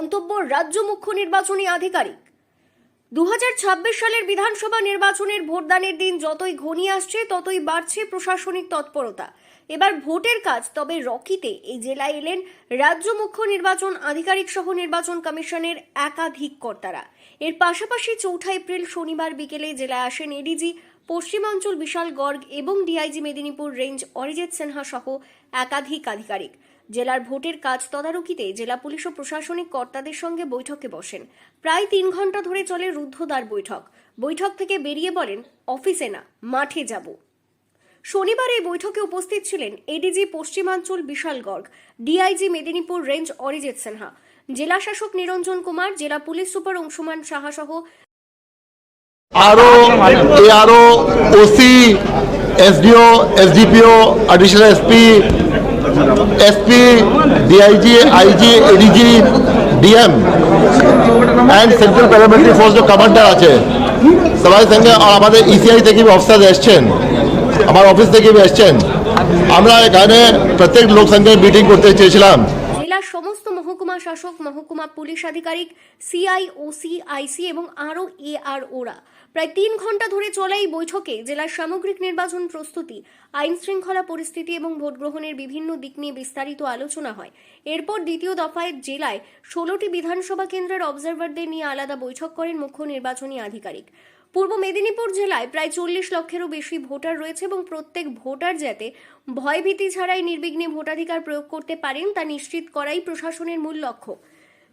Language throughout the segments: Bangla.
মন্তব্য রাজ্য মুখ্য নির্বাচনী আধিকারিক। 2026 সালের বিধানসভা নির্বাচনের ভোটদানের দিন যতই ঘনিয়ে আসছে ততই বাড়ছে প্রশাসনিক তৎপরতা। এবার ভোটের কাজ তবে রকিতে এই জেলায় এলেন রাজ্য মুখ্য নির্বাচন আধিকারিক সহ নির্বাচন কমিশনের একাধিক কর্তারা। এর পাশাপাশি 4 এপ্রিল শনিবার বিকেলে জেলায় আসেন এডিজি পশ্চিমাঞ্চল বিশাল গর্গ এবং ডিআইজি মেদিনীপুর রেঞ্জ অরিজিৎ সিনহা সহ একাধিক আধিকারিক। জেলার ভোটের কাজ তদারকিতে জেলা পুলিশ ও প্রশাসনিক কর্তাদের সঙ্গে বৈঠকে বসেন। প্রায় 3 ঘন্টা ধরে চলে রুদ্ধদ্বার বৈঠক থেকে বেরিয়ে বলেন অফিসে না মাঠে যাব। শনিবার এই বৈঠকে উপস্থিত ছিলেন এডিজি পশ্চিমাঞ্চল বিশাল গর্গ, ডিআইজি মেদিনীপুর রেঞ্জ অরিজিৎ সিনহা, জেলা শাসক নিরঞ্জন কুমার, জেলা পুলিশ সুপার অংশুমান সাহা সহ ARO, OC, SDO, SDPO, Additional SP, SP, DIG, IG, ADG, DM and Central Paramilitary Force जो कमांडर আছে সবাই সঙ্গে আমাদের ECI থেকে অফিসার এসেছেন, আমার অফিস থেকে এসেছেন। আমরা এখানে প্রত্যেক লোক সঙ্গে মিটিং করতে চেয়েছিলাম। জেলার সমস্ত মহকুমা শাসক, মহকুমা পুলিশ আধিকারিক, সিআই, ওসি, আইসি এবং আরও AROরা প্রায় 3 ঘন্টা ধরে চলা এই বৈঠকে জেলার সামগ্রিক নির্বাচন প্রস্তুতি, আইন শৃঙ্খলা পরিস্থিতি এবং ভোট গ্রহণের বিভিন্ন দিক নিয়ে বিস্তারিত আলোচনা হয়। এরপর দ্বিতীয় দফায় জেলায় 16টি বিধানসভা কেন্দ্রের অবজারভারদের নিয়ে আলাদা বৈঠক করেন মুখ্য নির্বাচনী আধিকারিক। পূর্ব মেদিনীপুর জেলায় প্রায় 40 লক্ষেরও বেশি ভোটার রয়েছে এবং প্রত্যেক ভোটার যাতে ভয়ভীতি ছাড়াই নির্বিঘ্নে ভোটাধিকার প্রয়োগ করতে পারেন তা নিশ্চিত করাই প্রশাসনের মূল লক্ষ্য।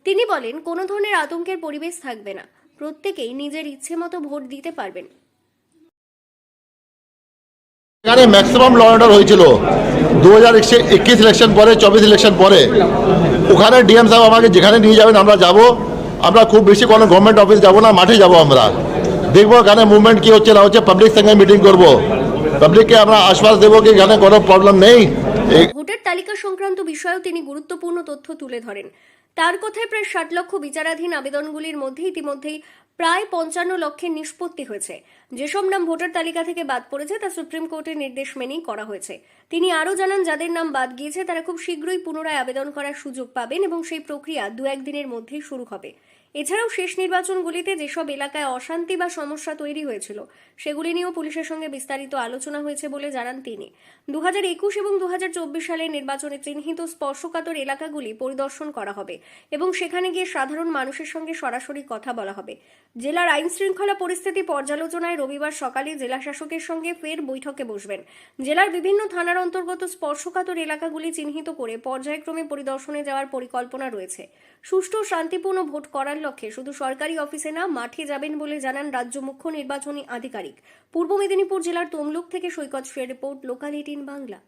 তিনি বলেন, কোনো ধরনের আতঙ্কের পরিবেশ থাকবে না, প্রত্যেকেই নিজের ইচ্ছে মতো ভোট দিতে পারবেন। এখানে ম্যাক্সিমাম ল অর্ডার হয়েছিল 2021 ইলেকশন পরে, 24 ইলেকশন পরে। ওখানে ডিএম সাহেব আমাকে যেখানে নিয়ে যাবেন আমরা যাব। আমরা খুব বেশি কোনো গভর্নমেন্ট অফিস যাব না, মাঠে যাব। আমরা দেখবো এখানে মুভমেন্ট কি হচ্ছে না হচ্ছে, পাবলিক সঙ্গে মিটিং করব, পাবলিককে আমরা আশ্বাস দেবো কি এখানে কোনো প্রবলেম নেই। ভোটার তালিকা সংক্রান্ত বিষয়েও তিনি গুরুত্বপূর্ণ তথ্য তুলে ধরেন। তার কথায় প্রায় 60 লক্ষ বিচারাধীন আবেদনগুলির মধ্যে ইতিমধ্যেই প্রায় 55 লক্ষের নিষ্পত্তি হয়েছে। যেসব নাম ভোটার তালিকা থেকে বাদ পড়েছে তা সুপ্রিম কোর্টের নির্দেশ মেনেই করা হয়েছে। তিনি আরও জানান, যাদের নাম বাদ গিয়েছে তারা খুব শীঘ্রই পুনরায় আবেদন করার সুযোগ পাবেন এবং সেই প্রক্রিয়া 2-1 দিনের মধ্যেই শুরু হবে। এছাড়াও শেষ নির্বাচনগুলিতে যেসব এলাকায় অশান্তি বা সমস্যা তৈরি হয়েছিল সেগুলি নিয়েও পুলিশের সঙ্গে বিস্তারিত আলোচনা হয়েছে বলে জানান তিনি। 2021 এবং 2024 সালের নির্বাচনে চিহ্নিত স্পর্শকাতর এলাকাগুলি পরিদর্শন করা হবে এবং সেখানে গিয়ে সাধারণ মানুষের সঙ্গে সরাসরি কথা বলা হবে। জেলার আইন শৃঙ্খলা পরিস্থিতি পর্যালোচনায় রবিবার সকালে জেলা শাসকের সঙ্গে ফের বৈঠকে বসবেন। জেলার বিভিন্ন থানার অন্তর্গত স্পর্শকাতর এলাকাগুলি চিহ্নিত করে পর্যায়ক্রমে পরিদর্শনে যাওয়ার পরিকল্পনা রয়েছে। সুষ্ঠু শান্তিপূর্ণ ভোট করার লক্ষ্যে শুধু সরকারি অফিসে না মাঠে যাবেন বলে জানান রাজ্য মুখ্য নির্বাচনী আধিকারিক। পূর্ব মেদিনীপুর জেলার তমলুক থেকে সৈকত শেয়ার রিপোর্ট, লোকাল 18 বাংলা।